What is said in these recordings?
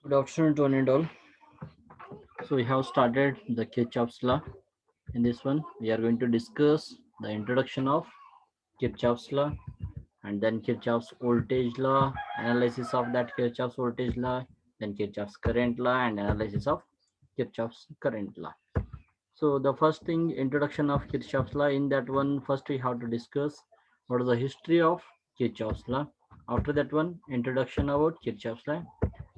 Good afternoon to one and all. So we have started the Kirchhoff's law. In this one, we are going to discuss the introduction of Kirchhoff's law and then Kirchhoff's voltage law, analysis of that Kirchhoff's voltage law, then Kirchhoff's current law and analysis of Kirchhoff's current law. So the first thing, introduction of Kirchhoff's law. In that one, first we have to discuss what is the history of Kirchhoff's law. After that one, introduction about Kirchhoff's law,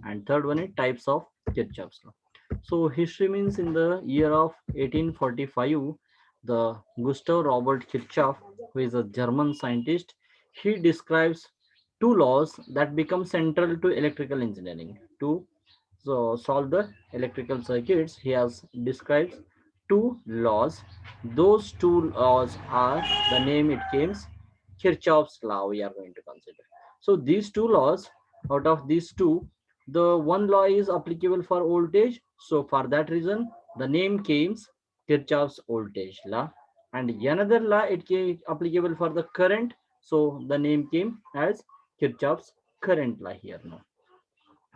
and third one is types of Kirchhoff's law. So history means in the year of 1845, the Gustav Robert Kirchhoff, who is a German scientist, he describes two laws that become central to electrical engineering. To solve the electrical circuits, he has described two laws. Those two laws are, the name it came, Kirchhoff's law we are going to consider. So these two laws, out of these two, the one law is applicable for voltage. So for that reason, the name came Kirchhoff's voltage law. And another law, it came applicable for the current. So the name came as Kirchhoff's current law here now.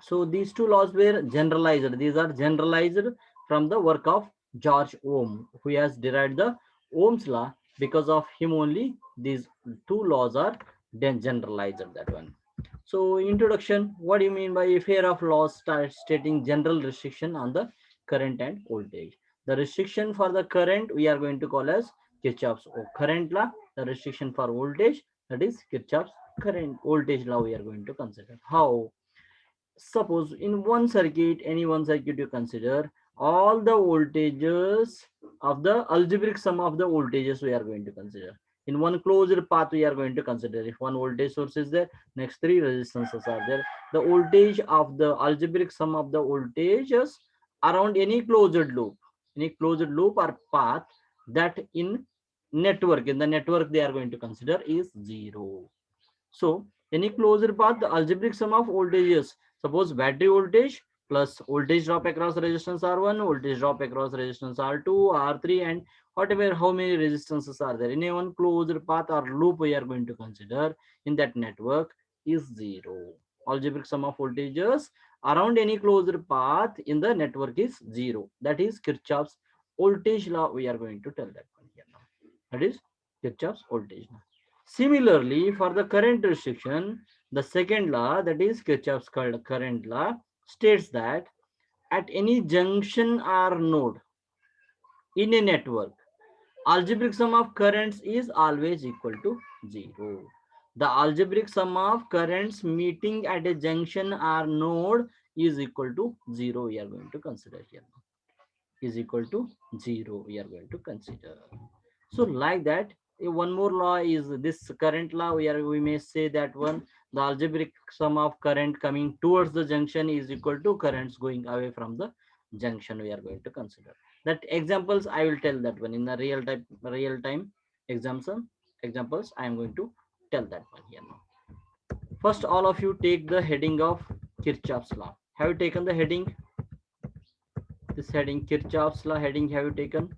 So these two laws were generalized. These are generalized from the work of George Ohm, who has derived the Ohm's law. Because of him only, these two laws are then generalized, that one. So introduction, what do you mean by a pair of laws stating general restriction on the current and voltage? The restriction for the current we are going to call as Kirchhoff's current law. The restriction for voltage, that is Kirchhoff's current voltage law we are going to consider. How? Suppose in one circuit, any one circuit you consider, all the voltages of the algebraic sum of the voltages we are going to consider. In one closed path we are going to consider, if one voltage source is there, next three resistances are there, the voltage of the algebraic sum of the voltages around any closed loop or path, that in network, in the network they are going to consider is zero. So any closed path, the algebraic sum of voltages, suppose battery voltage plus voltage drop across resistance R1, voltage drop across resistance R2, R3, and whatever, how many resistances are there in a one closed path or loop we are going to consider in that network is zero. Algebraic sum of voltages around any closed path in the network is zero. That is Kirchhoff's voltage law we are going to tell that one here now. That is Kirchhoff's voltage law. Similarly, for the current restriction, the second law, that is Kirchhoff's current law, states that at any junction or node in a network, algebraic sum of currents is always equal to zero. The algebraic sum of currents meeting at a junction or node is equal to zero. We are going to consider here. Is equal to zero. We are going to consider. So like that, one more law is this current law, where we may say that one, the algebraic sum of current coming towards the junction is equal to currents going away from the junction we are going to consider. That examples I will tell that one in the real time examples I am going to tell that one here now. First, all of you take the heading of Kirchhoff's law. Have you taken the heading? This heading, Kirchhoff's law heading, have you taken?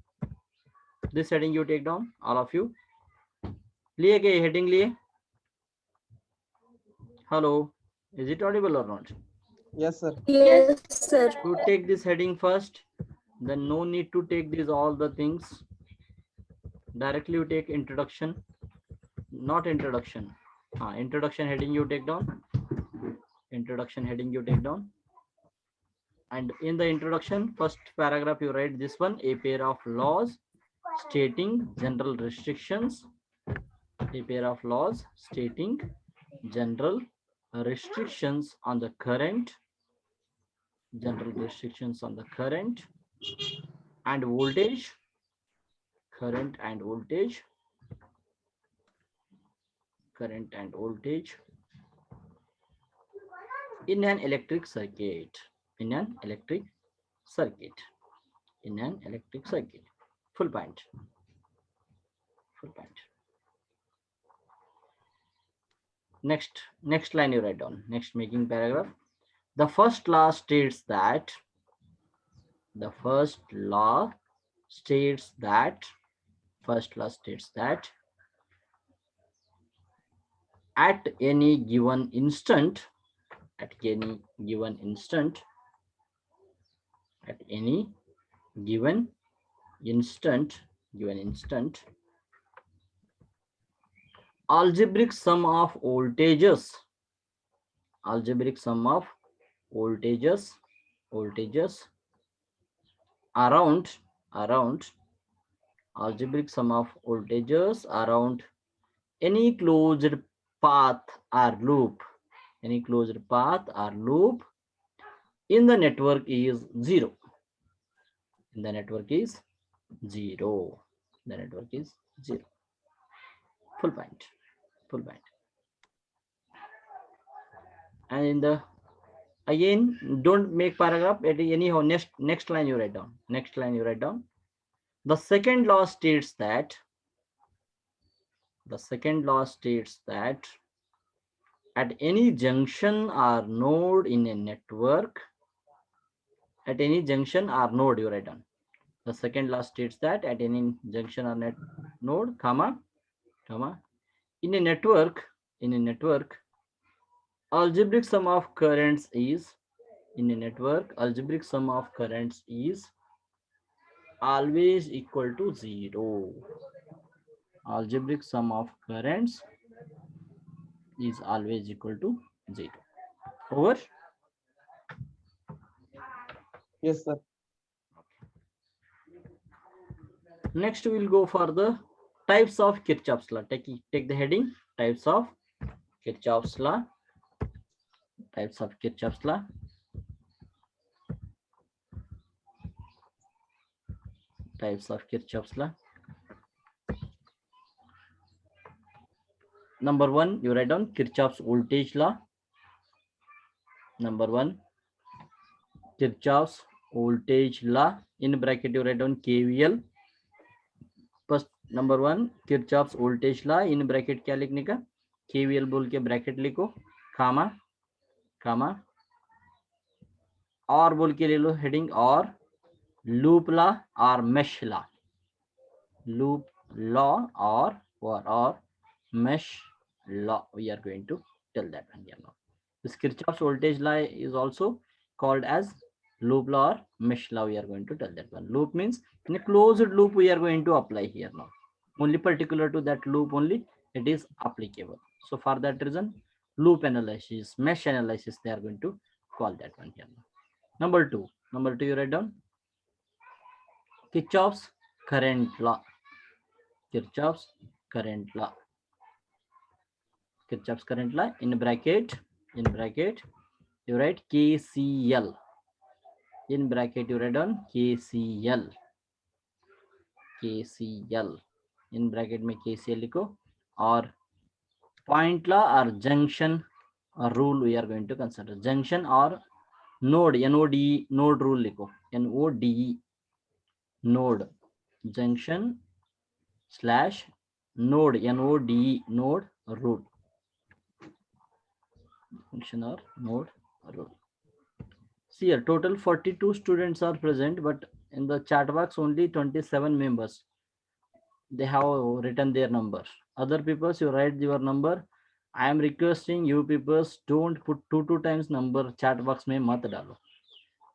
This heading you take down, all of you. लिए गए heading लिए? Hello, is it audible or not? Yes, sir. Yes, sir. You take this heading first, then no need to take these all the things. Directly you take introduction, not introduction. Introduction heading you take down. Introduction heading you take down. And in the introduction, first paragraph you write this one, a pair of laws stating general restrictions. A pair of laws stating general restrictions on the current, general restrictions on the current and voltage, current and voltage, current and voltage in an electric circuit, in an electric circuit, in an electric circuit. Full point, full point. Next line you write down, next making paragraph. The first law states that, the first law states that, first law states that at any given instant, at any given instant, at any given instant, algebraic sum of voltages, algebraic sum of voltages around algebraic sum of voltages around any closed path or loop, any closed path or loop in the network is 0. In the network is 0. The network is 0. Full point. Full point. And in the again, don't make paragraph at anyhow. Next line you write down. Next line you write down. The second law states that at any junction or node in a network, at any junction or node you write down. The second law states that at any junction or node, comma, in a network, algebraic sum of currents is, in a network, algebraic sum of currents is always equal to 0. Algebraic sum of currents is always equal to 0. Over? Yes, sir. Next, we will go for the types of Kirchhoff's law. Take the heading, types of Kirchhoff's law. Types of Kirchhoff's law. Types of Kirchhoff's law. Number 1, you write down Kirchhoff's voltage law. Number 1, Kirchhoff's voltage law. In bracket, you write down KVL. First, number 1, Kirchhoff's voltage law. In bracket क्या लिखने का? KVL बोल के bracket लिखो, कामा, और बोल के ले लो हेडिंग, और लूप लॉ और mesh law, loop law or mesh law. We are going to tell that one here now. This Kirchhoff's voltage law is also called as loop law or mesh law. We are going to tell that one. Loop means in a closed loop we are going to apply here now. Only particular to that loop only it is applicable. So for that reason, loop analysis, mesh analysis, they are going to call that one here now. Number two, you write down Kirchhoff's current law. Kirchhoff's current law. Kirchhoff's current law. In bracket, you write KCL. In bracket, you write down KCL. In bracket में KCL लिखो, और point law or junction rule we are going to consider. Junction or node, NODE, node rule लिखो, NODE, node, junction slash node, NODE, node rule. Function or node rule. See here, total 42 students are present, but in the chat box only 27 members. They have written their number. Other people, you write your number. I am requesting you people, don't put two times number chat box में मत डालो.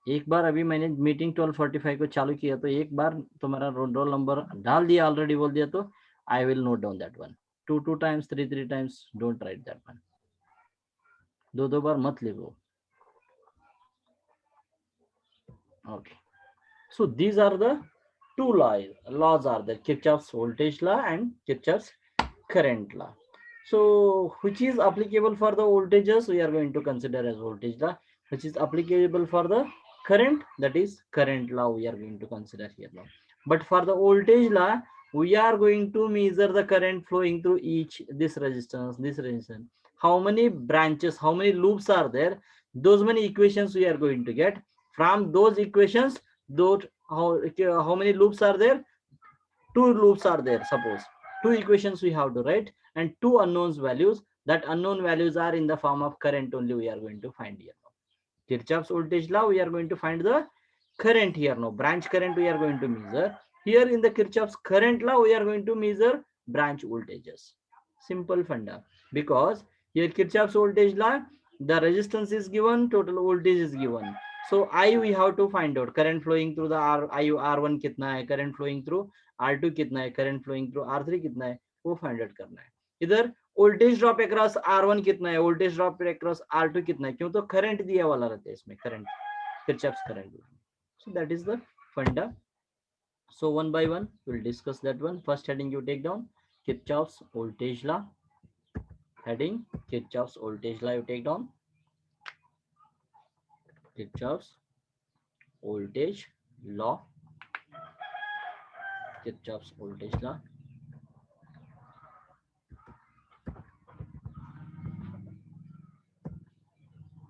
एक बार अभी मैंने meeting 12:45 को चालू किया, तो एक बार तुम्हारा रोल नंबर डाल दिया, ऑलरेडी बोल दिया, तो I will note down that one. Two times, three times, don't write that one. दो बार मत लिखो. Okay. So these are the two laws are there: Kirchhoff's voltage law and Kirchhoff's current law. So which is applicable for the voltages, we are going to consider as voltage law. Which is applicable for the current, that is current law, we are going to consider here now. But for the voltage law, we are going to measure the current flowing through this resistance. How many branches, how many loops are there, those many equations we are going to get. From those equations, how many loops are there? 2 loops are there. Suppose 2 equations we have to write, and 2 unknowns values. That unknown values are in the form of current only we are going to find here now. Kirchhoff's voltage law, we are going to find the current here now. Branch current we are going to measure. Here in the Kirchhoff's current law, we are going to measure branch voltages. Simple funda. Because here Kirchhoff's voltage law, the resistance is given, total voltage is given. So I we have to find out current flowing through the R1 कितना है, current flowing through R2 कितना है, current flowing through R3 कितना है, वो find out करना है. इधर वोल्टेज ड्रॉप अक्रॉस R1 कितना है, वोल्टेज ड्रॉप अक्रॉस R2 कितना है, क्यों तो करंट दिया वाला रहता है इसमें, current, Kirchhoff's current. So that is the funda. So one by one we'll discuss that one. First heading you take down Kirchhoff's voltage law. Heading Kirchhoff's voltage law you take down. Kirchhoff's voltage law. Kirchhoff's voltage law.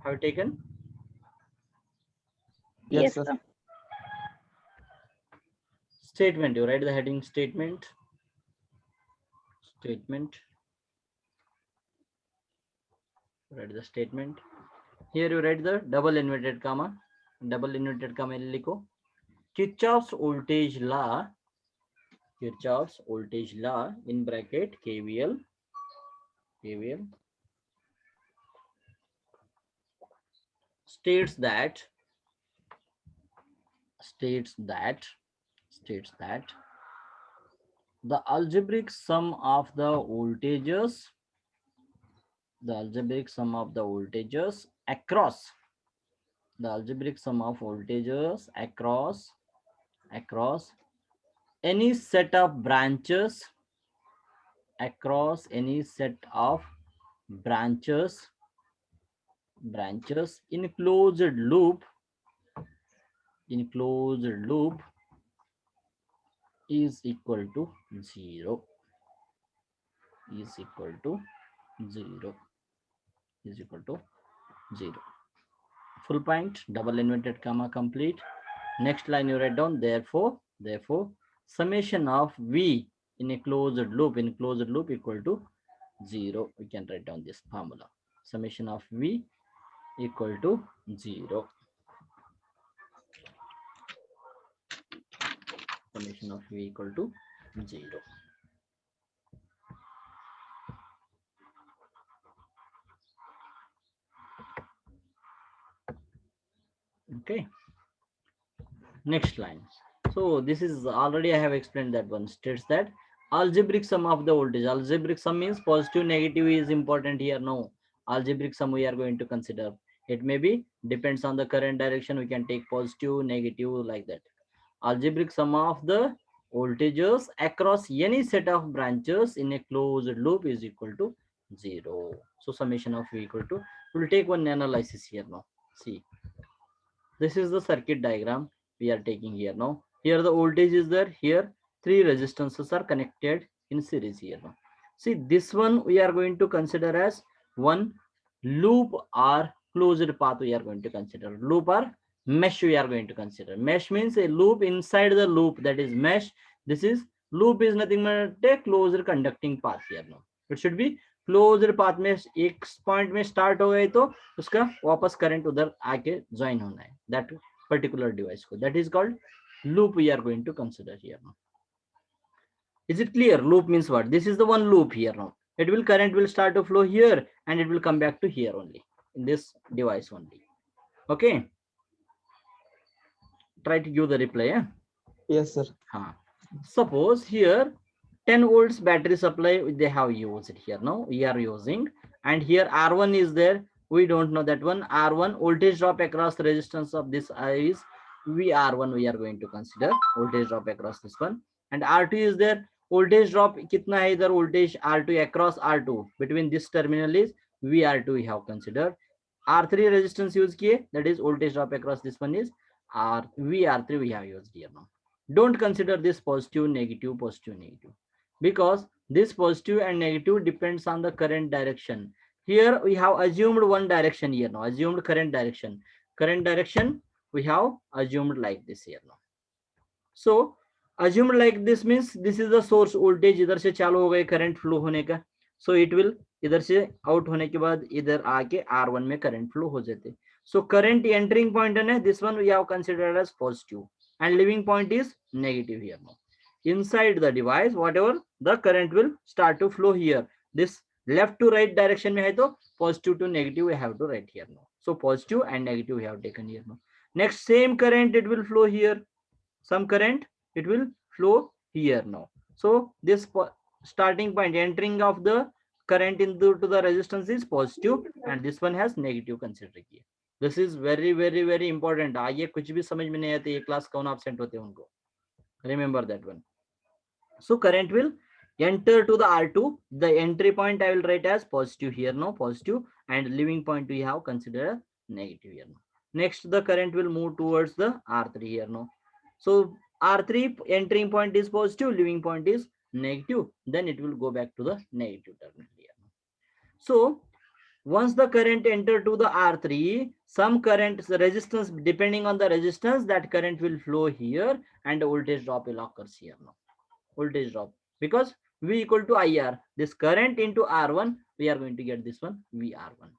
Have you taken? Yes, sir. Statement. You write the heading statement. Statement. Write the statement. Here you write the double inverted comma. Double inverted comma लिखो. Kirchhoff's voltage law. Kirchhoff's voltage law in bracket KVL. KVL states that the algebraic sum of the voltages across any set of branches in closed loop is equal to 0. Full point, double inverted comma complete. Next line you write down, therefore summation of V in a closed loop equal to 0. We can write down this formula. Summation of V equal to 0. Summation of V equal to 0. Okay. Next line. So this is already I have explained that one. States that algebraic sum of the voltage. Algebraic sum means positive negative is important here. No, algebraic sum we are going to consider. It may be depends on the current direction. We can take positive, negative like that. Algebraic sum of the voltages across any set of branches in a closed loop is equal to 0. So summation of V equal to. We'll take one analysis here now. See, this is the circuit diagram we are taking here now. Here the voltage is there. Here three resistances are connected in series here now. See, this one we are going to consider as one loop or closed path. We are going to consider loop or mesh. We are going to consider mesh means a loop inside the loop, that is mesh. This is loop is nothing but a closed conducting path here now. It should be closed path में एक point में start हो गए तो उसका वापस current उधर आके ज्वाइन होना है, दैट पर्टिकुलर डिवाइस को, that is called loop. We are going to consider here now. Is it clear? Loop means what? This is the one loop here now. Current will start to flow here and it will come back to here only, in this device only. Okay. Try to give the reply. Yeah? Yes, sir. Suppose here 10 volts battery supply they have used here. Now we are using, and here R1 is there. We don't know that one. R1 voltage drop across the resistance of this is VR1. We are going to consider voltage drop across this one. And R2 is there. Voltage drop kitna hai idhar, voltage R2 across R2 between this terminal is VR2 we have considered. R3 resistance use kiye, that is voltage drop across this one is VR3 we have used here now. Don't consider this positive negative because this positive and negative depends on the current direction. Here we have assumed one direction here now, assumed current direction we have assumed like this here now. So assumed like this means this is the source voltage, इधर से चालू हो गए current flow होने का, so it will इधर से out होने के बाद इधर आके R1 में करंट फ्लो हो जाते. So current entering point है, this one we have considered as positive and leaving point is negative here now. Inside the device whatever the current will start to flow here, this left to right direction में है तो positive to negative we have to write here now. So positive and negative we have taken here now. Next, same current it will flow here. Some current it will flow here now. So this starting point entering of the current into to the resistance is positive and this one has negative consider किया. This is very very very important. आइए कुछ भी समझ में नहीं आते ये class कौन absent होते हैं उनको. Remember that one. So current will enter to the R2. The entry point I will write as positive here now, positive, and leaving point we have considered negative here now. Next, the current will move towards the R3 here now. So R3 entering point is positive, leaving point is negative. Then it will go back to the negative terminal here. So once the current enter to the R3, some current resistance, depending on the resistance, that current will flow here and the voltage drop will occur here now. Voltage drop, because V equal to IR, this current into R1, we are going to get this one VR1.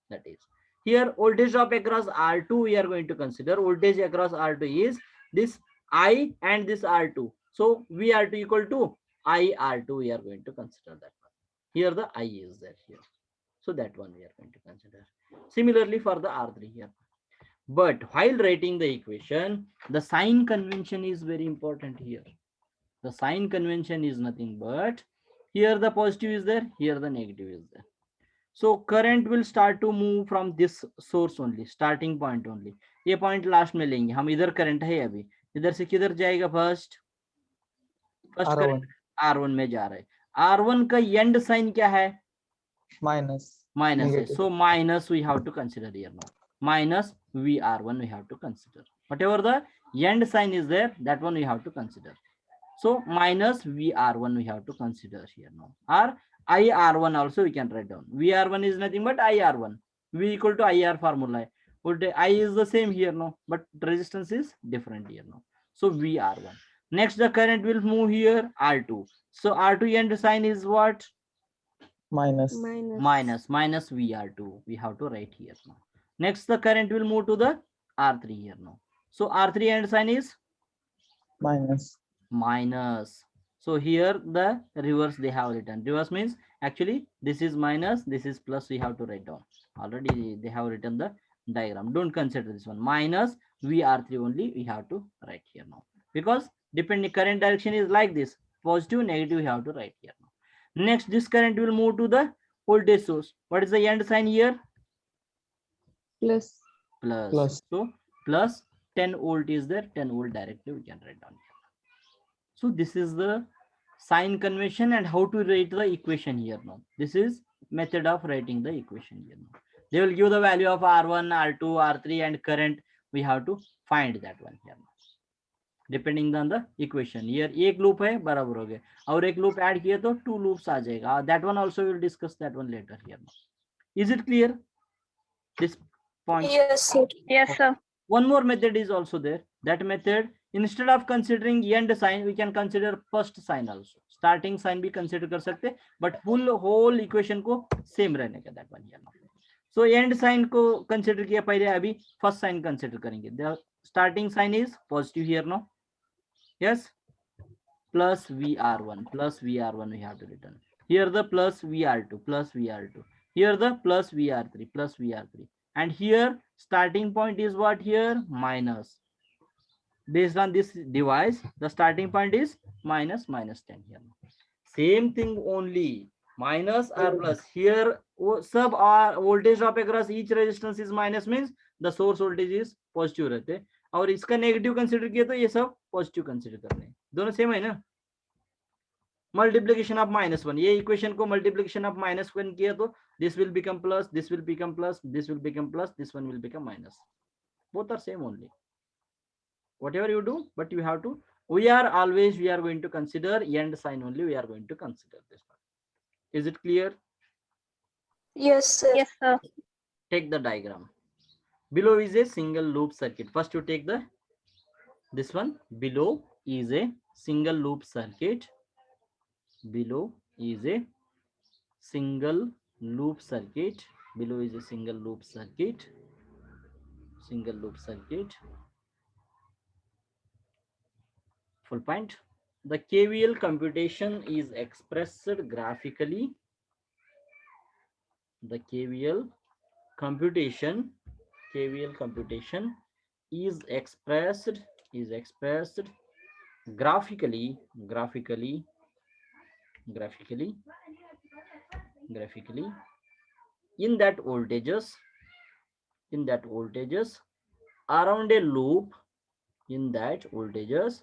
That is, here voltage drop across R2 we are going to consider. Voltage across R2 is this I and this R2. So VR2 equal to IR2 we are going to consider that one. Here the I is there here. So that one we are going to consider. Similarly for the R3 here. But while writing the equation, the sign convention is very important here. The sign convention is nothing but here the positive is there, here the negative is there. So current will start to move from this source only, starting point only. ये point last में लेंगे हम. इधर current है अभी, इधर से किधर जाएगा? फर्स्ट current R1 में जा रहा है. R1 का end sign क्या है? minus है. So minus we have to consider here now. Minus VR1 we have to consider. Whatever the end sign is there, that one we have to consider. So minus VR1 we have to consider here now. Or IR1 also we can write down. VR1 is nothing but IR1. V equal to IR formula. I is the same here now, but resistance is different here now. So VR1. Next the current will move here R2. So R2 end sign is what? Minus VR2. We have to write here now. Next the current will move to the R3 here now. So R3 end sign is minus. So here the reverse they have written. Reverse means actually this is minus, this is plus, we have to write down. Already they have written the diagram. Don't consider this one. Minus VR3 only we have to write here now. Because depending current direction is like this. Positive, negative we have to write here now. Next this current will move to the voltage source. What is the end sign here? Plus. So plus 10 volt is there. 10 volt directly we can write down here. So this is the sign convention and how to write the equation here now. This is method of writing the equation here now. They will give the value of R1, R2, R3 and current. We have to find that one here now. Depending on the equation. Here एक loop है बराबर हो गया और एक loop add किया तो 2 loops आ जाएगा. That one also we will discuss that one later here now. Is it clear? This point? Yes, sir. Yes, sir. One more method is also there. That method, instead of considering end sign, we can consider first sign also. Starting sign भी consider कर सकते, but full whole equation को same रहने का that one here now. So end sign को consider किया पहले, अभी first sign consider करेंगे. The starting sign is positive here now. Yes, plus VR1 we have to return. Here the plus VR2. Here the plus VR3. And here starting point is what here? Minus. Based on this device, the starting point is minus 10 here. Same thing only. Minus or plus. Here sub or voltage drop across each resistance is minus means the source voltage is positive रहते, और इसका negative consider किया तो ये सब positive consider करने हैं. दोनों सेम है ना. मल्टीप्लिकेशन ऑफ -1, ये इक्वेशन को मल्टीप्लिकेशन ऑफ -1 किया तो this will become plus, this will become plus, this will become plus, this one will become minus. Both are same only. Whatever you do, but you have to, we are going to consider end sign only. We are going to consider this one. Is it clear? Yes, sir. Yes, sir. Take the diagram. Below is a single loop circuit. First you take the this one. Below is a single loop circuit. Below is a single loop circuit. Below is a single loop circuit. Single loop circuit. Full point. The KVL computation is expressed graphically. The KVL computation is expressed graphically in that voltages around a loop, in that voltages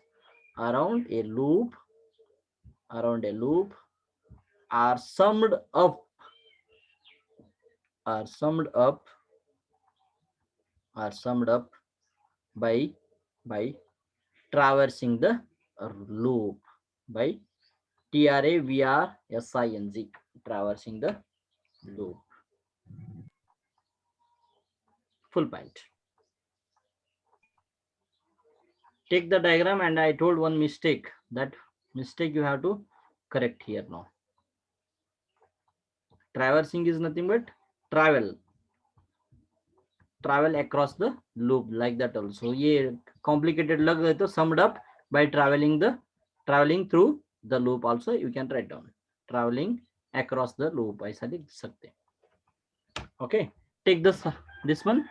around a loop are summed up are summed up by by traversing the loop, by TRAVRSING, traversing the loop. Full point. Take the diagram, and I told one mistake. That mistake you have to correct here now. Traversing is nothing but travel across the loop, like that also. ये complicated लग रहे तो summed up by traveling through the loop also you can write down. Traveling across the loop ऐसा लिख सकते हैं. Okay, take this one,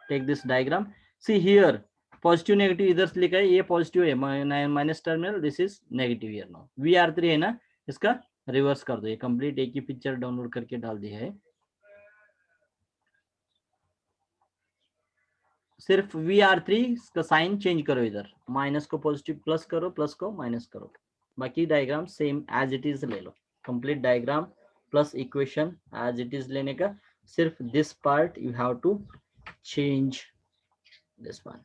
take this diagram. See here, positive negative इधर से लिखा है, ये पॉजिटिव है minus terminal, this is negative here now. VR3 है ना, इसका रिवर्स कर दो. ये कंप्लीट एक ही पिक्चर डाउनलोड करके डाल दिया है. सिर्फ VR3 का साइन चेंज करो, इधर माइनस को पॉजिटिव प्लस करो, प्लस को माइनस करो. बाकी diagram same as it is ले लो. कंप्लीट diagram plus equation as it is लेने का. सिर्फ this part you have to change this one.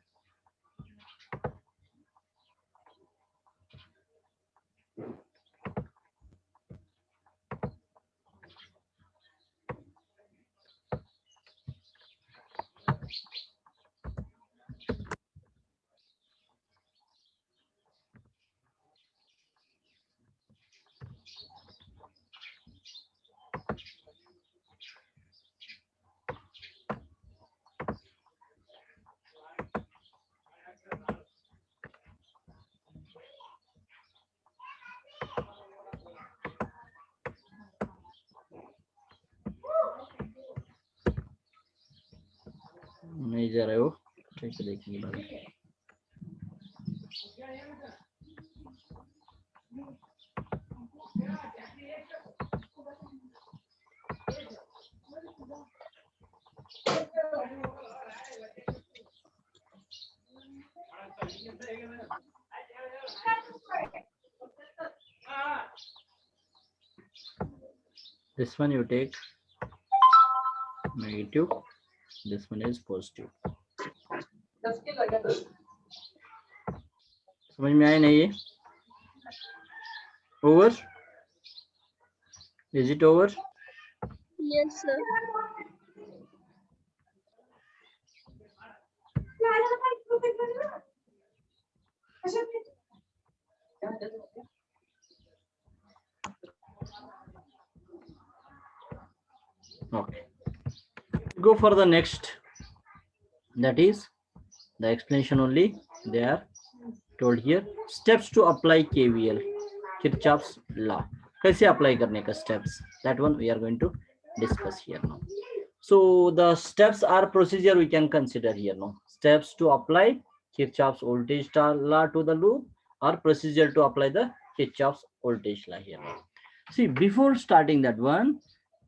नहीं जा रहे हो, कैसे देखेंगे बाद में. This one you take negative, this one is positive. समझ में आया नहीं? ये over, is it over? Yes, sir. Okay, go for the next. That is the explanation only. They are told here. Steps to apply KVL, Kirchhoff's law. कैसे apply करने का steps, that one we are going to discuss here now. So the steps are procedure we can consider here now. Steps to apply Kirchhoff's voltage law to the loop, or procedure to apply the Kirchhoff's voltage law here now. See, before starting that one,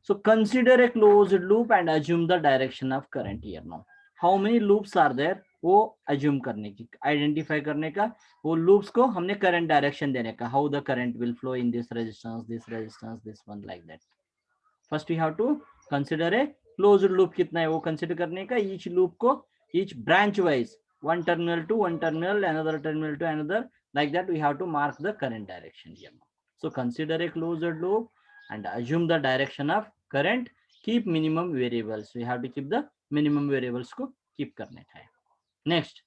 so consider a closed loop and assume the direction of current here now. How many loops are there, वो assume करने की, identify करने का, वो loops को हमने current direction देने का, how the current will flow in this resistance, this one, like that. First we have to consider a closed loop कितना है वो consider करने का. Each loop को, each branch wise, one terminal to one terminal, another terminal to another, like that we have to mark the current direction here. So consider a closed loop and assume the direction of current. Keep minimum variables. We have to keep the minimum variables को keep करने का है. Next,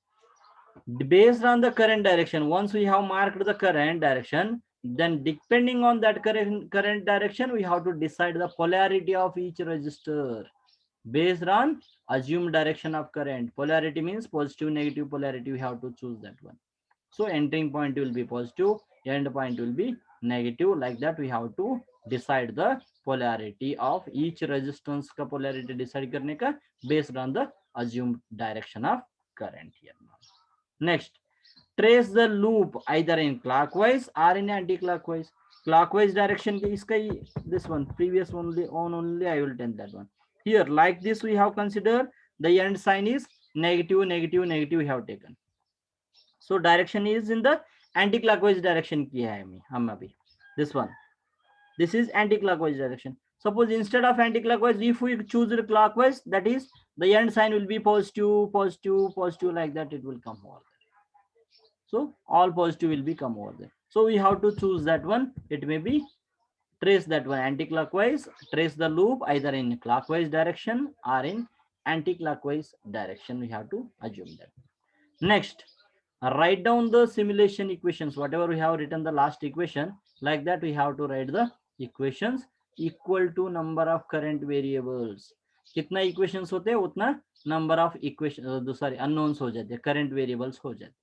based on the current direction, once we have marked the current direction, then depending on that current direction, we have to decide the polarity of each resistor based on assumed direction of current. Polarity means positive, negative polarity. We have to choose that one. So entering point will be positive, end point will be negative. Like that, we have to decide the polarity of each resistance का polarity decide करने का based on the assumed direction of current here. Next, trace the loop either in clockwise or in anti-clockwise. Clockwise direction is this one, previous only I will tell that one. Here, like this, we have considered the end sign is negative, negative, negative we have taken. So direction is in the anti-clockwise direction ki hai hum abhi. This one. This is anti-clockwise direction. Suppose instead of anti-clockwise, if we choose the clockwise, that is the end sign will be positive, positive, positive, like that it will come over there. So all positive will be come over there. So we have to choose that one. It may be trace that one anti-clockwise, trace the loop either in clockwise direction or in anti-clockwise direction. We have to assume that. Next, write down the simulation equations. Whatever we have written the last equation, like that we have to write the equations equal to number of current variables. कितना equations होते हैं उतना number of equation sorry unknowns हो जाते हैं, current variables हो जाते हैं.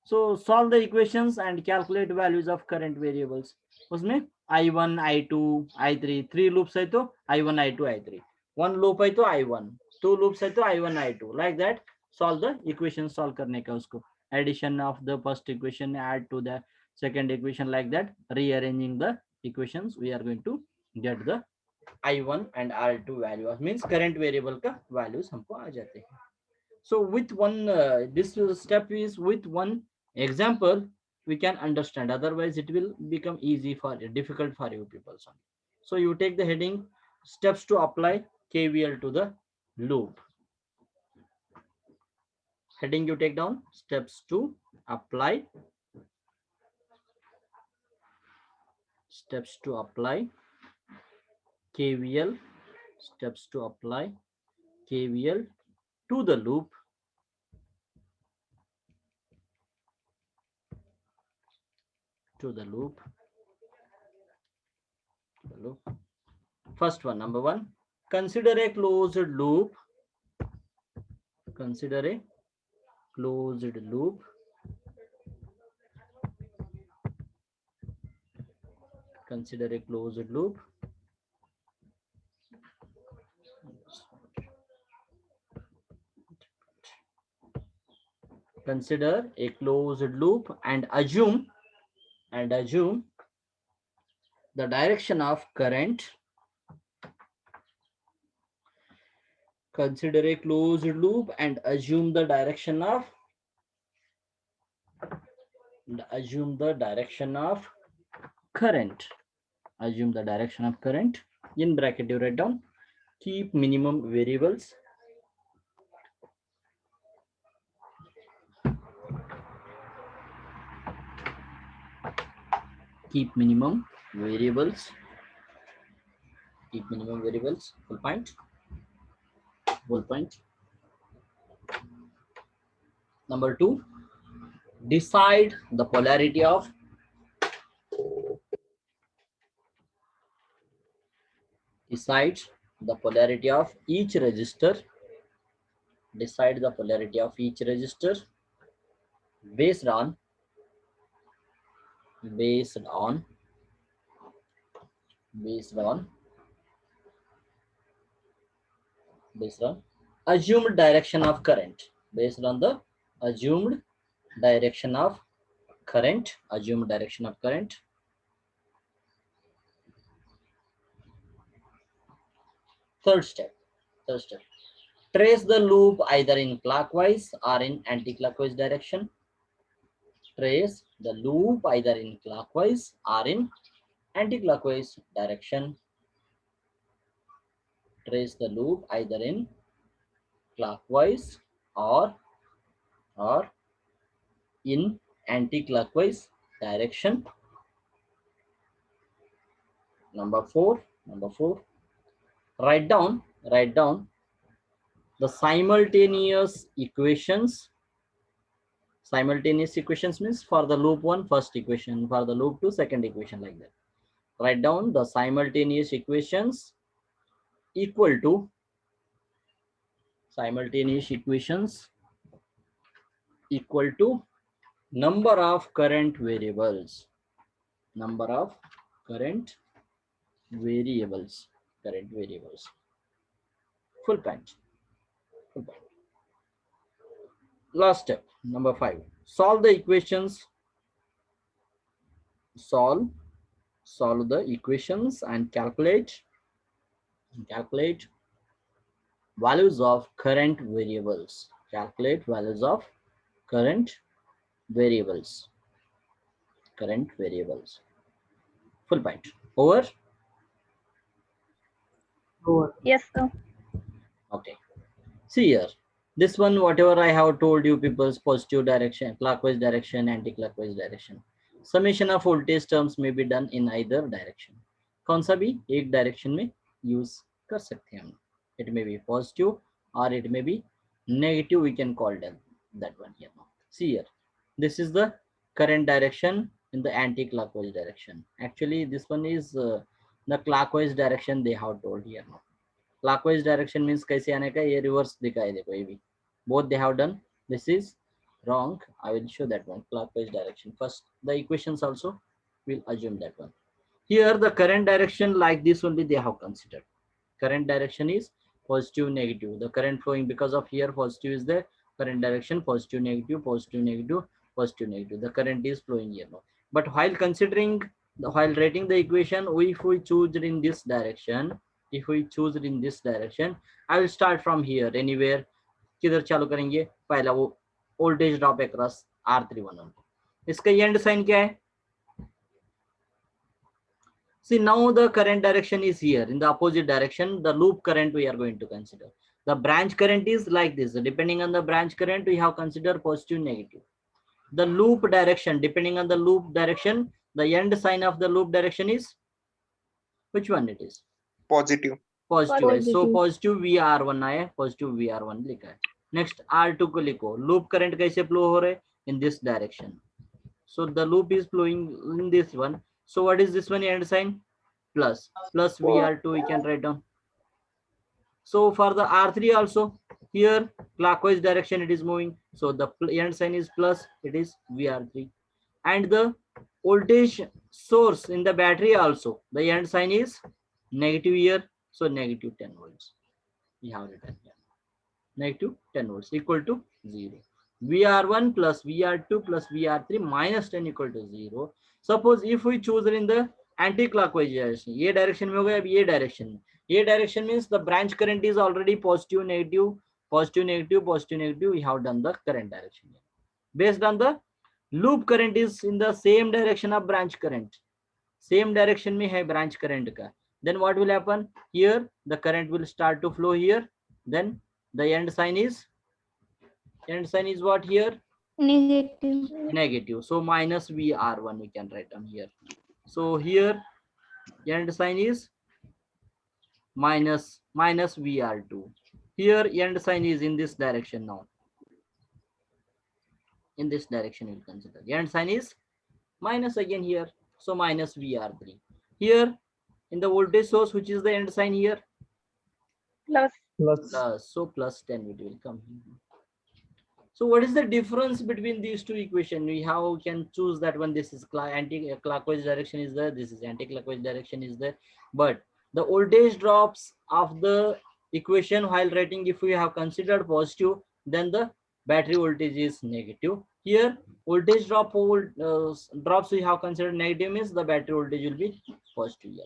So solve the equations and calculate values of current variables. उसमें I1, I2, I3 3 loops है तो I1, I2, I3. 1 loop है तो I1, 2 loops है तो I1, I2. Like that solve the equation. solve करने का उसको addition of the first equation add to the second equation, like that rearranging the equations we are going to get the I1 and R2 value. Means current variable का values हमको आ जाते हैं. So with one this step is with one example we can understand, otherwise it will become easy for difficult for you people. So you take the heading steps to apply KVL to the loop. Heading you take down steps to apply KVL, steps to apply KVL to the loop. First one, number one, consider a closed loop. Consider a closed loop. Consider a closed loop. Consider a closed loop and assume the direction of current. Consider a closed loop and assume the direction of current. Assume the direction of current. In bracket you write down keep minimum variables. Keep minimum variables. Full point. Number two, decide the polarity of each resistor. Decide the polarity of each resistor based on assumed direction of current. Based on the assumed direction of current. Third step, trace the loop either in clockwise or in anti-clockwise direction. Trace the loop either in clockwise or in anti-clockwise direction. Trace the loop either in clockwise or in anti-clockwise direction. Number four, write down the simultaneous equations. Simultaneous equations means for the loop 1 first equation, for the loop 2 second equation, like that. Write down the simultaneous equations equal to number of current variables. Full point. Last step, number 5. Solve the equations. Solve the equations and calculate values of current variables. Calculate values of current variables. Full point. Over. Over. Yes, sir. Okay. See here. This one, whatever I have told you, people's positive direction, clockwise direction, anti-clockwise direction. Summation of voltage terms may be done in either direction. कौन सा भी एक direction में use कर सकते हैं हम. It may be positive or it may be negative. We can call them that one here now. See here. This is the current direction in the anti-clockwise direction. Actually, this one is the clockwise direction they have told here now. Clockwise direction means कैसे आने का, ये reverse दिखाई देखो ये भी. Both they have done. This is wrong. I will show that one. Clockwise direction. First, the equations also will assume that one. Here, the current direction like this only they have considered. Current direction is positive, negative. The current flowing because of here positive is the current direction, positive, negative, positive, negative, positive, negative. The current is flowing here now. But while considering, while writing the equation, if we choose in this direction, I will start from here. Anywhere, किधर चालू करेंगे, पहला वो voltage drop across R31. इसका and sign क्या है? See, now the current direction is here in the opposite direction. The loop current we are going to consider. The branch current is like this. Depending on the branch current, we have considered positive, negative. The loop direction, depending on the loop direction, the end sign of the loop direction is, which one it is? Positive. Positive. Positive. So positive VR1 आया, positive VR1 लिखा है. Next R2 को लिखो. Loop current कैसे flow हो रहे हैं? In this direction. So the loop is flowing in this one. So what is this one end sign? Plus VR2 we can write down. So for the R3 also, here clockwise direction it is moving. So the end sign is plus, it is VR3. And the voltage source in the battery also, the end sign is negative here. So negative 10 volts. We have written here. Negative 10 volts equal to 0. VR1 plus VR2 plus VR3 minus 10 equal to 0. Suppose if we choose in the anti-clockwise direction, ये direction में हो गया, अब ये direction में. ये direction means the branch current is already positive, negative, positive, negative, positive, negative. We have done the current direction. Based on the loop current is in the same direction of branch current. Same direction में है branch current का. Then what will happen? Here the current will start to flow here. Then the end sign is what here? Negative. Negative. So minus VR1 we can write down here. So here end sign is minus VR2. Here end sign is in this direction now. In this direction you consider. End sign is minus again here. So minus VR3. Here in the voltage source, which is the end sign here? Plus. Plus. So plus 10 it will come here. So what is the difference between these two equations? We can choose that one. This is anti-clockwise direction is there. This is anti-clockwise direction is there. But the voltage drops of the equation while writing, if we have considered positive, then the battery voltage is negative. Here voltage drops we have considered negative means the battery voltage will be positive here.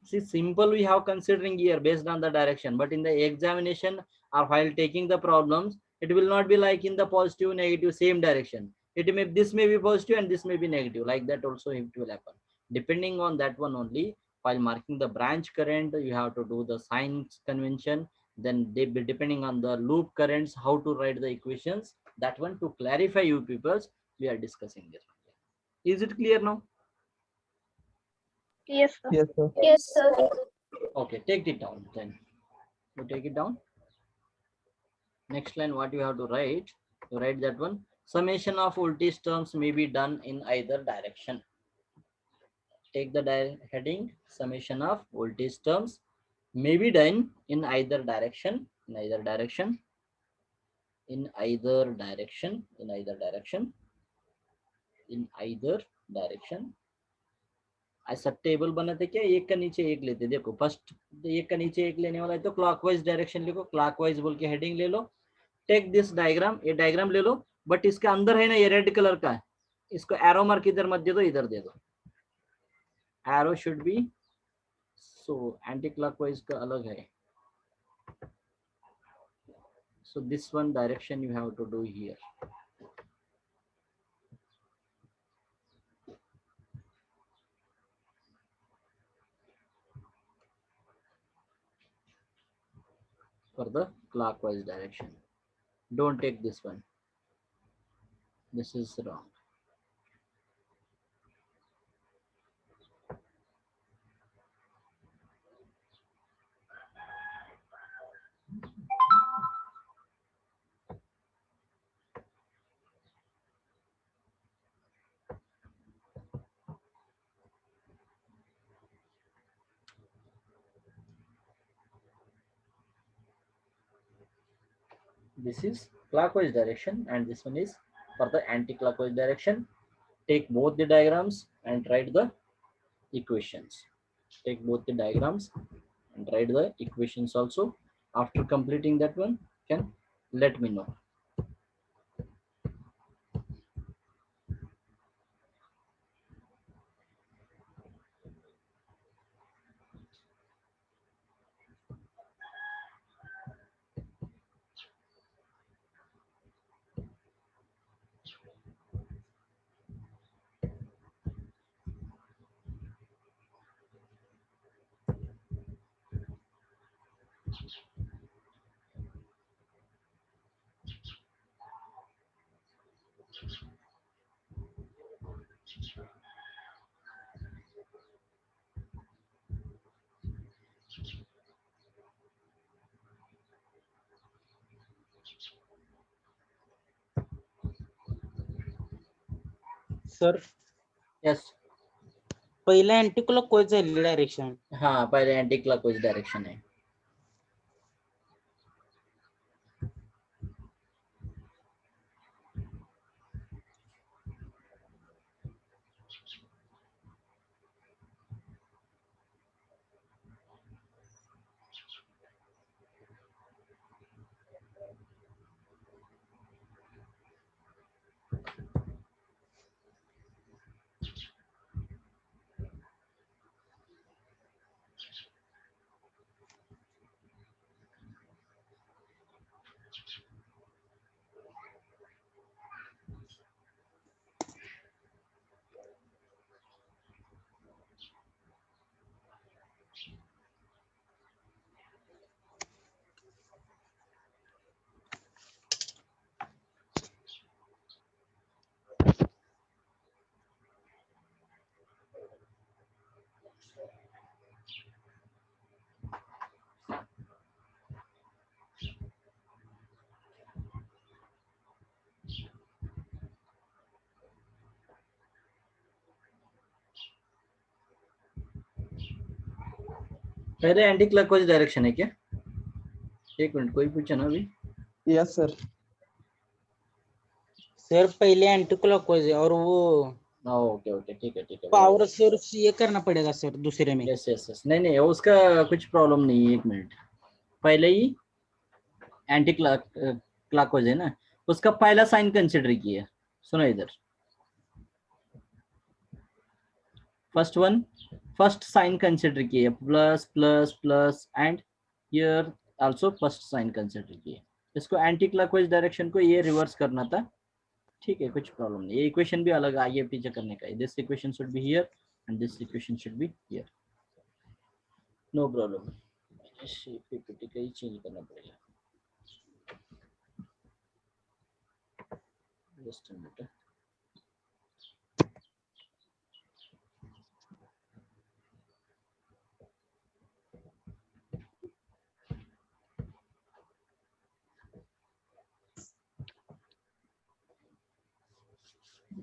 See, simple we have considering here based on the direction, but in the examination or while taking the problems, it will not be like in the positive, negative, same direction. This may be positive and this may be negative. Like that also it will happen. Depending on that one only, while marking the branch current, you have to do the signs convention. Then they be depending on the loop currents, how to write the equations. That one to clarify you peoples, we are discussing this. Is it clear now? Yes, sir. Yes, sir. Yes, sir. Okay, take it down then. You take it down. Next line, what you have to write? You write that one. Summation of voltage terms may be done in either direction. Take the heading. Summation of voltage terms may be done in either direction. In either direction. In either direction. In either direction. In either direction. ऐसा table बनाते क्या, एक का नीचे एक लेते. देखो first एक का नीचे एक लेने वाला है तो क्लॉकवाइज डायरेक्शन लिखो. क्लॉकवाइज बोल के हेडिंग ले लो. टेक दिस डायग्राम, ये डायग्राम ले लो, बट इसके अंदर है ना ये रेड कलर का है, इसको एरो मार्क इधर मत दे दो, इधर दे दो. Arrow should be so anti clockwise का अलग है. So this one direction you have to do here. For the clockwise direction. Don't take this one. This is wrong. This is clockwise direction and this one is for the anti-clockwise direction. Take both the diagrams and write the equations. Take both the diagrams and write the equations also. After completing that one, can let me know. Sir Yes. पहिला anti clockwise झालेली direction. हाँ, पहले anti-clockwise direction है. पहले anti clockwise direction है क्या? एक minute, कोई पूछा ना अभी. Yes sir. सर पहले एंटी क्लॉकवाइज है और वो ओके ओके, ठीक है. पावर सोर्स ये करना पड़ेगा सर दूसरे में. यस यस यस, नहीं उसका कुछ प्रॉब्लम नहीं है. एक मिनट, पहले ही एंटी क्लॉकवाइज है ना, उसका पहला साइन कंसिडर किया. सुनो इधर, फर्स्ट साइन कंसिडर किए, plus plus plus and here also first sign consider किए. इसको एंटी क्लॉकवाइज डायरेक्शन को ये रिवर्स करना था. ठीक है, कुछ प्रॉब्लम नहीं. ये इक्वेशन भी अलग आगे पीछे करने का है. This equation should be here and this equation should be here. No problem. PPT का ही चेंज करना पड़ेगा. Just a minute.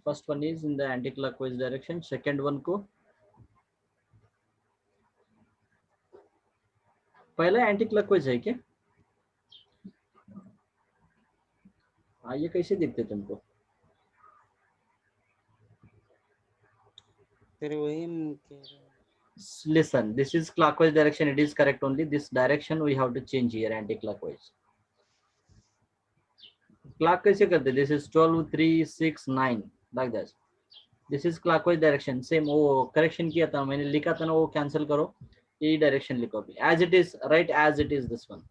First one is in the anti-clockwise direction. Second one को पहला एंटी-क्लॉकवाइज है क्या? हाँ, ये कैसे दिखते तुमको? सर वही Listen, this is clockwise direction. It is correct only. This direction we have to change here, anti-clockwise. Clock कैसे करते? This is 12 3 6 9 like that. This is clockwise direction. Same वो करेक्शन किया था मैंने, लिखा था ना वो कैंसिल करो, ये डायरेक्शन लिखो अभी. As it is, right as it is this one.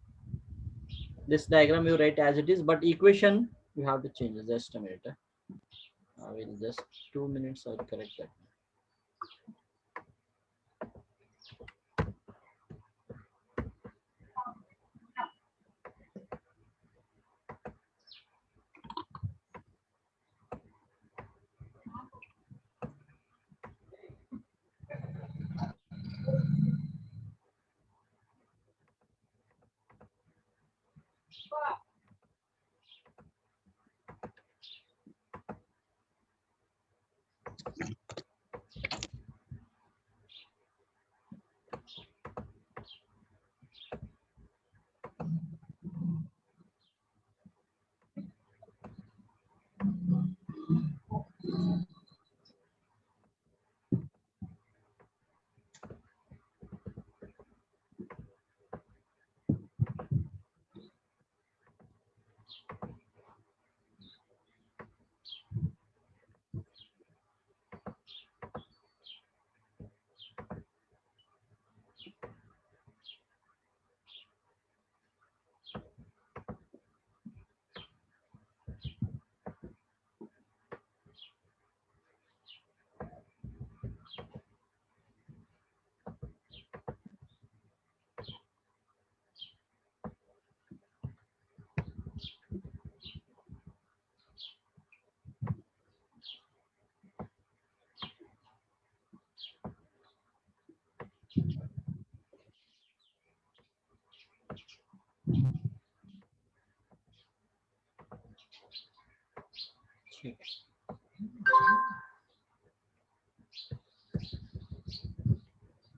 This diagram you write as it is, but equation you have to change. Just a minute. I will just 2 minutes. I'll correct that.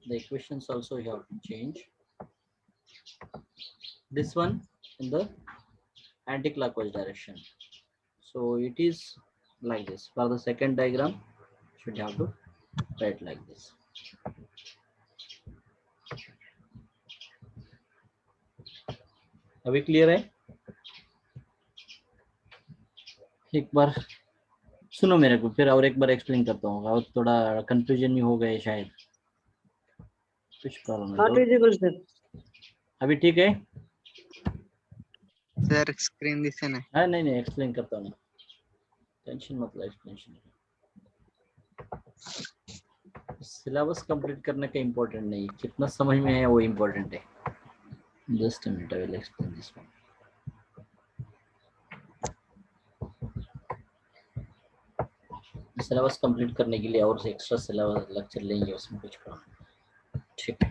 The equations also you have to change. This one in the anti-clockwise direction. So it is like this. For the second diagram, should have to write like this. अभी clear है? एक बार सुनो मेरे को, फिर और एक बार explain करता हूँ. और थोड़ा कंफ्यूजन में हो गए शायद, कुछ प्रॉब्लम है Not तो. visible, sir. अभी ठीक है? सर स्क्रीन दिसे नाही. हाँ नहीं नहीं, एक्सप्लेन करता हूँ, टेंशन मत लो. एक्सप्लेनेशन सिलेबस कंप्लीट करने का इम्पोर्टेंट नहीं, कितना समझ में है वो इम्पोर्टेंट है. Just a minute, I will explain this one. Syllabus complete करने के लिए और से एक्स्ट्रा सिलेबस लेक्चर लेंगे, उसमें कुछ प्रॉब्लम. ठीक है,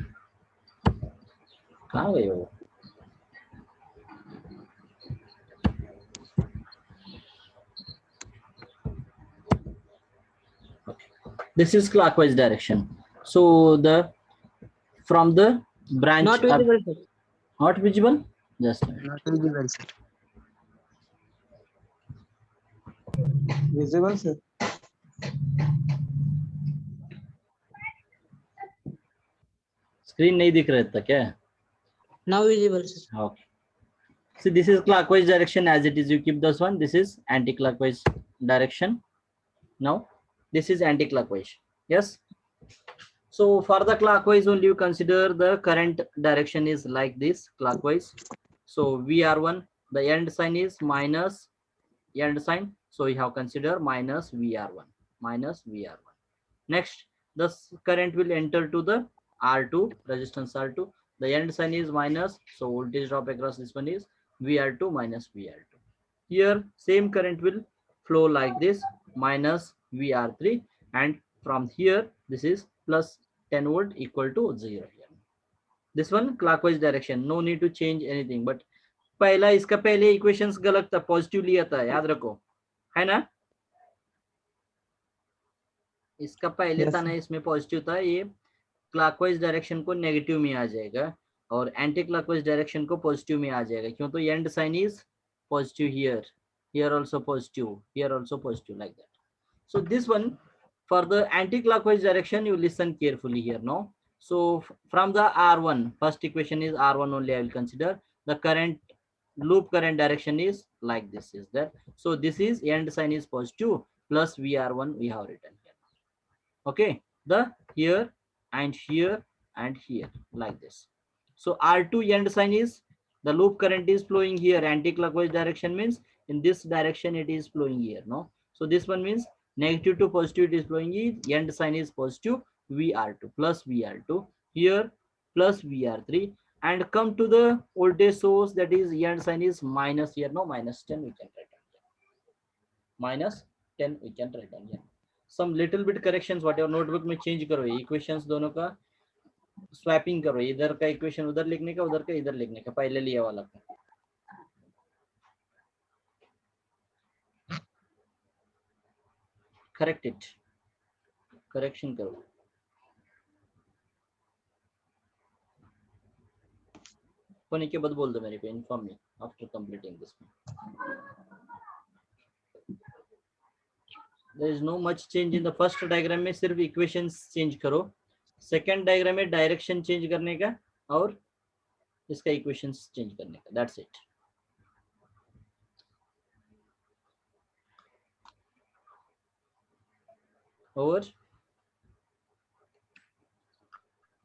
कहाँ गए हो? This is clockwise direction. So the from the branch Not visible, sir. not visible. Just a minute. Not visible sir. Visible, sir. Screen नहीं दिख रहा था क्या? Now visible, sir. Okay. So this is clockwise direction as it is. You keep this one. This is anti-clockwise direction. Now this is anti-clockwise. Yes. So for the clockwise only, you consider the current direction is like this, clockwise. So VR1, the end sign is minus end sign. So you have consider minus VR1, minus VR1. Next, the current will enter to the R2, resistance R2. The end sign is minus. So voltage drop across this one is VR2 minus VR2. Here same current will flow like this, minus VR3, and from here this is plus 10 volt equal to 0 here. This one clockwise direction, no need to change anything. But पहला इसका पहले equations गलत था, positive लिया था, याद रखो, है ना? इसका पहले था ना, इसमें पॉजिटिव था, ये क्लॉकवाइज डायरेक्शन को नेगेटिव में आ जाएगा और एंटी क्लॉकवाइज डायरेक्शन को पॉजिटिव में आ जाएगा, क्यों? तो and sign is positive here, here also positive, here also positive, like that. So this one for the anti-clockwise direction, you listen carefully here now. So from the R1, first equation is R1 only I will consider. The current loop current direction is like this is there. So this is end sign is positive plus VR1 we have written here. Okay, the here and here and here like this. So R2 end sign is the loop current is flowing here, anti-clockwise direction means in this direction it is flowing here, no? So this one means negative to positive it is flowing here, end sign is positive, VR2 plus VR2 here plus VR3, and come to the voltage source, that is end sign is minus here, no? Minus 10 we can write down here. Minus 10 we can write down here. Some little bit corrections whatever notebook में change करो, equations दोनों का swapping करो, इधर का equation उधर लिखने का, उधर का इधर लिखने का, पहले लिया वाला का. करेक्ट इट, करेक्शन करो. होने के बाद बोल दो मेरे को, inform me after completing this. There is no much change in the first diagram में, सिर्फ इक्वेशंस चेंज करो. सेकंड डायग्राम में डायरेक्शन चेंज करने का और इसका इक्वेशंस चेंज करने का, that's it. Over.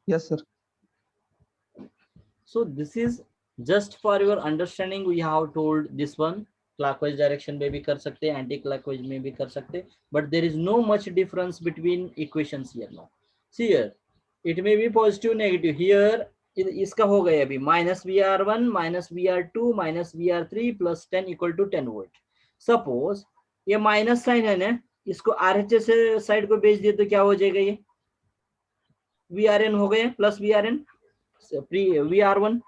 Yes, sir. So this is just for your understanding, we have told this one clockwise direction में भी कर सकते, anti clockwise में भी कर सकते, but there is no much difference between equations here now. See here, it may be positive negative. Here इसका हो गया अभी minus VR1 minus VR2 minus VR3 plus 10 equal to 10 volt. Suppose ये minus sign है ना, इसको RHS side को भेज दिए तो क्या हो जाएगा, ये VRN हो गया plus VRN VR1.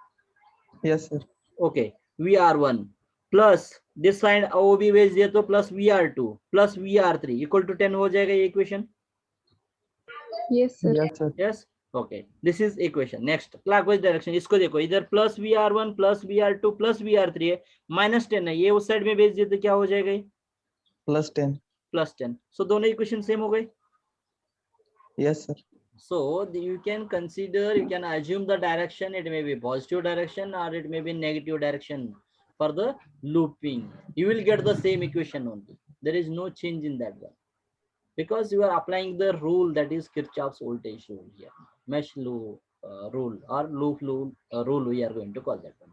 Yes, sir. Okay, VR1 plus this side OB भेज दिया तो plus VR2 plus VR3 equal to 10 हो जाएगा ये equation. Yes, sir. Yes, sir. Yes, okay, this is equation. Next clockwise direction, इसको देखो, इधर plus VR1 plus VR2 plus VR3 है, माइनस 10 है, ये उस साइड में भेज दिए तो क्या हो जाएगा, ये +10. प्लस 10. सो दोनों इक्वेशन सेम हो गए. Yes, sir. So you can consider, you can assume the direction, it may be positive direction or it may be negative direction for the looping. You will get the same equation only. There is no change in that one because you are applying the rule, that is Kirchhoff's voltage rule here, mesh loop rule or loop rule we are going to call that one.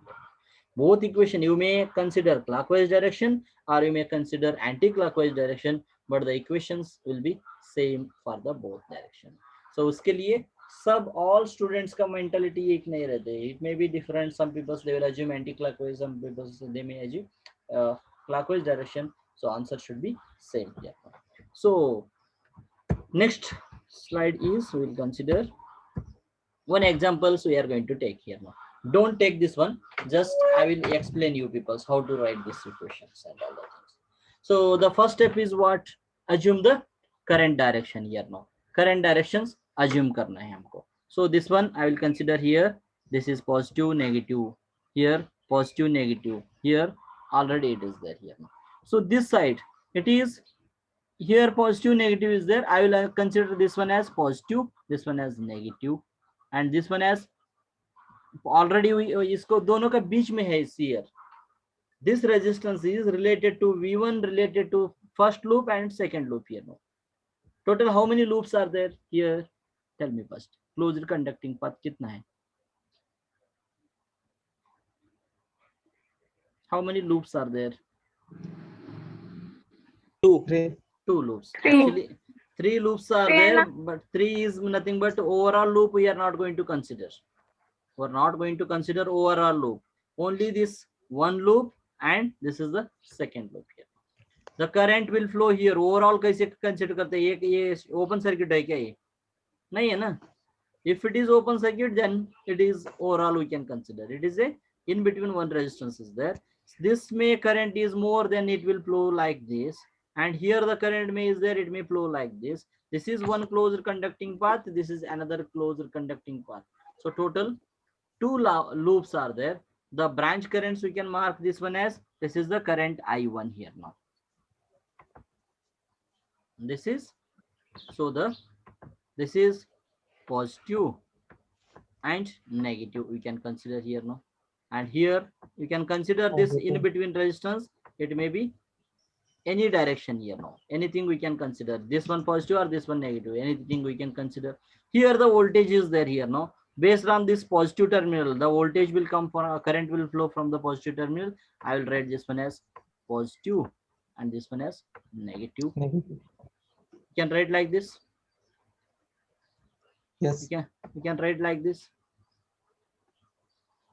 Both equation you may consider clockwise direction or you may consider anti-clockwise direction, but the equations will be same for the both direction. So उसके लिए सब all students का mentality एक नहीं रहते, it may be different. Some people they will assume anti-clockwise, some people they may assume clockwise direction. So answer should be same here. So next slide is we will consider one examples we are going to take here now. Don't take this one, just I will explain you people how to write these equations and all the things. So the first step is what? Assume the current direction here now. Current directions assume करना है हमको. So this one I will consider here. This is positive, negative. Here positive, negative. Here already it is there here now. So this side it is here positive, negative is there. I will consider this one as positive, this one as negative, and this one as already इसको दोनों का बीच में है here. This resistance is related to V1 related to first loop and second loop here now. Total how many loops are there here? Tell me first. Closed conducting path कितना है? How many loops are there? 2. 3. 2 loops. Three. Actually, 3 loops are Three there, na? but 3 is nothing but overall loop we are not going to consider. We are not going to consider overall loop. Only this one loop and this is the second loop here. The current will flow here. Overall कैसे consider करते हैं? ये open circuit है क्या ये? नहीं है ना? If it is open circuit, then it is overall we can consider. It is a in between one resistance is there. This may current is more, then it will flow like this. And here the current may is there, it may flow like this. This is one closed conducting path. This is another closed conducting path. So total 2 loops are there. The branch currents we can mark this one as, this is the current I1 here now. This is, so this is positive and negative we can consider here now. And here you can consider this in between resistance. It may be any direction here now. Anything we can consider. This one positive or this one negative. Anything we can consider. Here the voltage is there here now. Based on this positive terminal, the voltage will come for current will flow from the positive terminal. I will write this one as positive and this one as negative. Negative. You can write like this. Yes. You can write like this.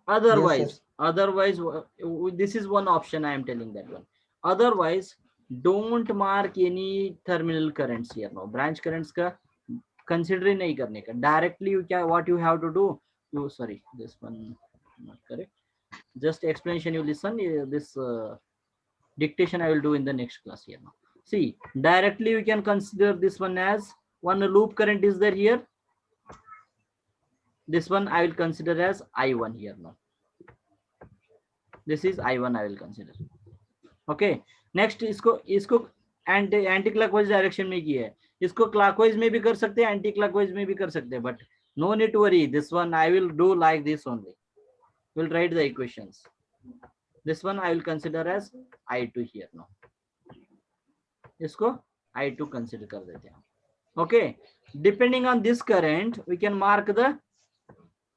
Otherwise, this is one option I am telling that one. Otherwise, don't mark any terminal currents here now. Branch currents ka consider ही नहीं करने का. Directly you can, what you have to do, you, sorry, this one not correct. Just explanation you listen. This dictation I will do in the next class here now. See, directly you can consider this one as one loop current is there here. This one I will consider as I1 here now. This is I1 I will consider. Okay. Next इसको anti clockwise direction में किया है. इसको clockwise में भी कर सकते हैं, एंटी क्लॉकवाइज में भी कर सकते हैं, but no need to worry. This one I will do like this only. We'll write the equations. This one I will consider as I2 here now. इसको I2 consider कर देते हैं. Okay. Depending on this current, we can mark the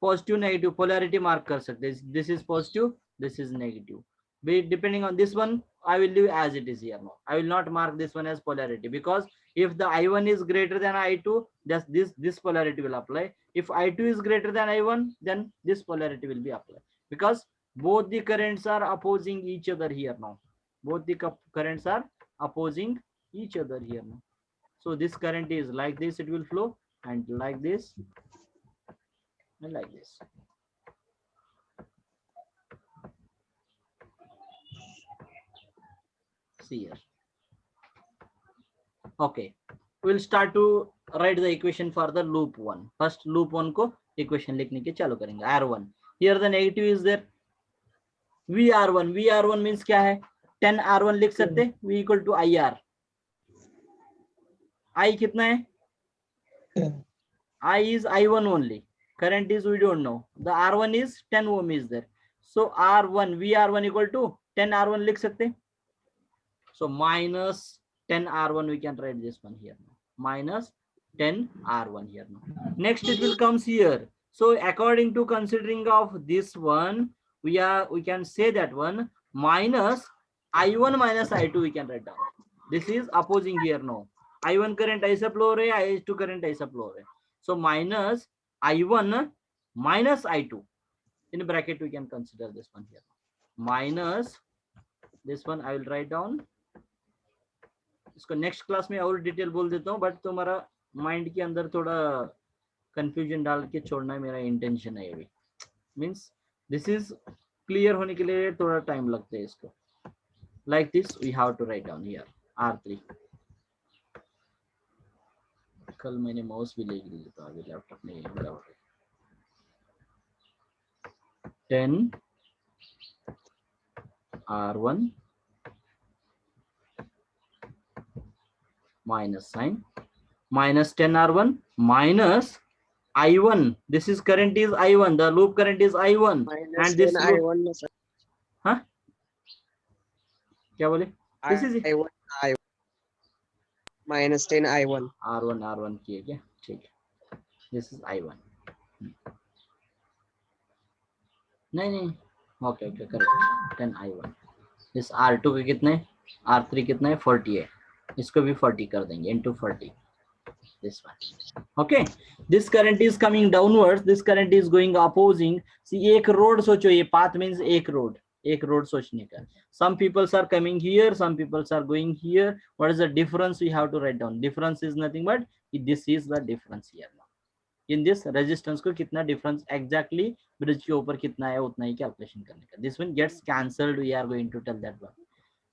positive negative polarity mark कर सकते हैं. This is positive, this is negative. Depending on this one, I will leave as it is here now. I will not mark this one as polarity, because if the I1 is greater than I2, this polarity will apply. If I2 is greater than I1, then this polarity will be applied, because both the currents are opposing each other here now. Both the currents are opposing each other here now. So this current is like this, it will flow, and like this and like this. See here. Okay, we'll start to write the equation for the loop 1. First loop 1 को equation लिखने के चालू करेंगे. R1. Here the negative is there. VR1. VR1 means क्या है? 10 R1 लिख सकते. V equal to IR. I कितना है? I is I1 only. Current is we don't know. The R1 is 10 ohm is there. So R1, VR1 equal to 10 R1 लिख सकते. So minus 10 R1 we can write this one here. Minus 10 R1 here now. Next it will comes here. So according to considering of this one, we can say that one minus I1 minus I2 we can write down. This is opposing here now. I1 current ऐसा flow रहे, I2 current ऐसा flow रहे. So minus I1 minus I2. In bracket we can consider this one here. Minus this one I will write down. इसको next class में और detail बोल देता हूँ, बट तुम्हारा माइंड के अंदर थोड़ा कंफ्यूजन डाल के छोड़ना मेरा इंटेंशन है. अभी मीन्स दिस इज क्लियर होने के लिए थोड़ा टाइम लगता है इसको. Like this we have to write down here R3. कल मैंने माउस भी ले लिया था, अभी लैपटॉप नहीं है मेरा. 10 R1 minus sign, minus 10 R1 minus I1. This is current is I1. The loop current is I1. minus And this 10 loop, I1 sir. huh? क्या बोले? This is it. I1 minus 10 I1. R1 किए क्या? ठीक है. This is I1. नहीं. Okay, correct. 10 I1. This R2 के कितने? R3 कितना है? 40 है. इसको भी 40 कर देंगे into 40. This one. Okay. This current is coming downwards. This current is going opposing. See, एक road सोचो, ये path means एक road सोचने का. Some people are coming here. Some people are going here. What is the difference? We have to write down. Difference is nothing but this is the difference here now. In this resistance को कितना difference exactly bridge के ऊपर कितना है उतना ही calculation करने का. This one gets cancelled. We are going to tell that one.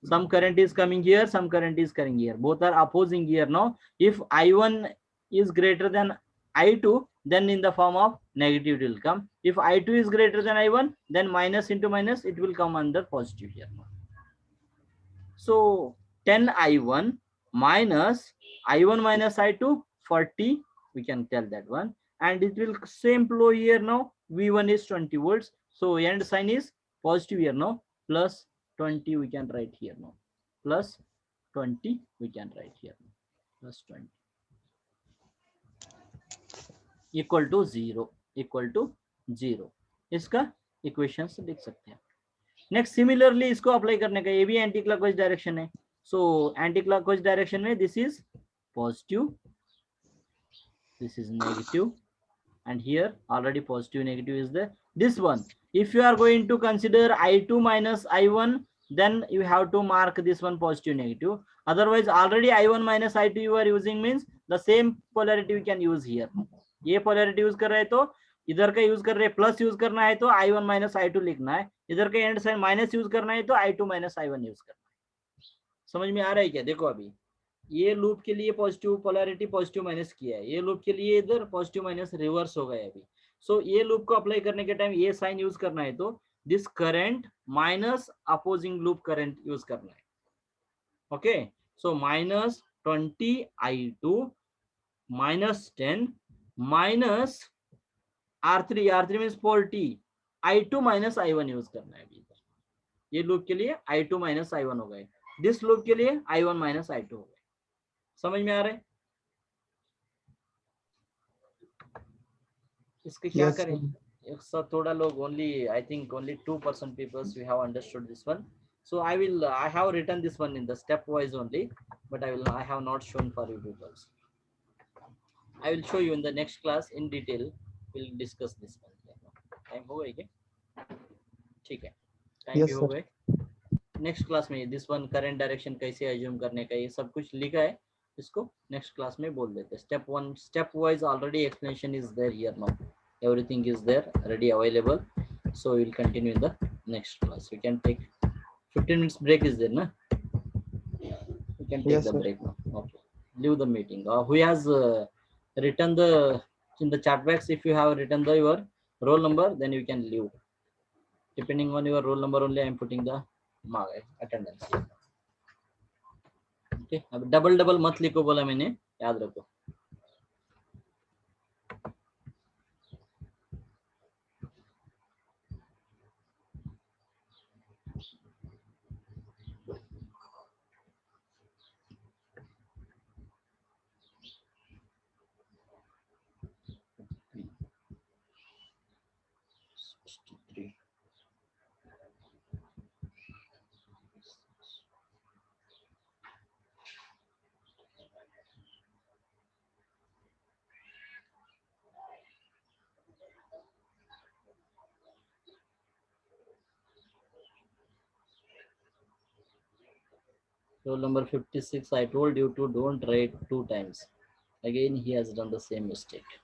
Some current is coming here, some current is coming here. Both are opposing here now. If I1 is greater than I2, then in the form of negative it will come. If I2 is greater than I1, then minus into minus, it will come under positive here now. So 10 I1 minus I1 minus I2, 40, we can tell that one. And it will same flow here now. V1 is 20 volts. So end sign is positive here, no? Plus 20 we can write here, no? Plus 20 we can write here, no? Plus 20 equal to 0, equal to 0. इसका equation लिख सकते हैं. Next similarly इसको apply करने का, ये भी anti clockwise direction है. सो एंटी क्लॉकवाइज डायरेक्शन में this is positive, this is negative, and here already positive negative is there. This one, if you are going to consider I2 minus I1, then you have to mark this one positive negative. Otherwise already I1 minus I2 you are using means the same polarity we can use here. ये polarity use कर रहे हैं तो इधर का use कर रहे हैं, प्लस यूज करना है तो I1 minus I2 लिखना है, इधर का एंड साइन माइनस यूज करना है तो I2 minus I1 यूज करना है. समझ में आ रहा है क्या? देखो अभी ये लूप के लिए पॉजिटिव पोलैरिटी पॉजिटिव माइनस किया है, ये लूप के लिए इधर पॉजिटिव माइनस रिवर्स हो गया अभी. सो ये लूप को अप्लाई करने के टाइम ये साइन यूज करना है तो this current minus opposing loop current use करना है. Okay, so minus 20 minus 10 minus R3, R3 means 40, I2 minus I1 use करना है अभी इधर. ये लूप के लिए I2 minus I1 हो गए, दिस लूप के लिए I1 minus I2 हो गए. समझ में आ रहा है? इसके क्या Yes, करें? एक साथ थोड़ा लोग only I think only 2% people we have understood this one. So I have written this one in the stepwise only, but I have not shown for you people. I will show you in the next class in detail. We'll discuss this one. Time हो गए क्या? ठीक है, time Yes, भी हो sir. गए. Next class में this one current direction कैसे एज्यूम करने का ये सब कुछ लिखा है, इसको नेक्स्ट क्लास में बोल देते हैं. Step 1 step wise already explanation is there here now, everything is there ready available. So will continue in the next class. We can take 15 minutes break is there na? We can take Yes, the sir. break now. Okay, leave the meeting. Who has written the in the chat box, if you have written the your roll number then you can leave. Depending on your roll number only I am putting the attendance here. Okay, अब double double मत लिखो बोला मैंने, याद रखो. Roll number 56, I told you to don't write 2 times. Again he has done the same mistake.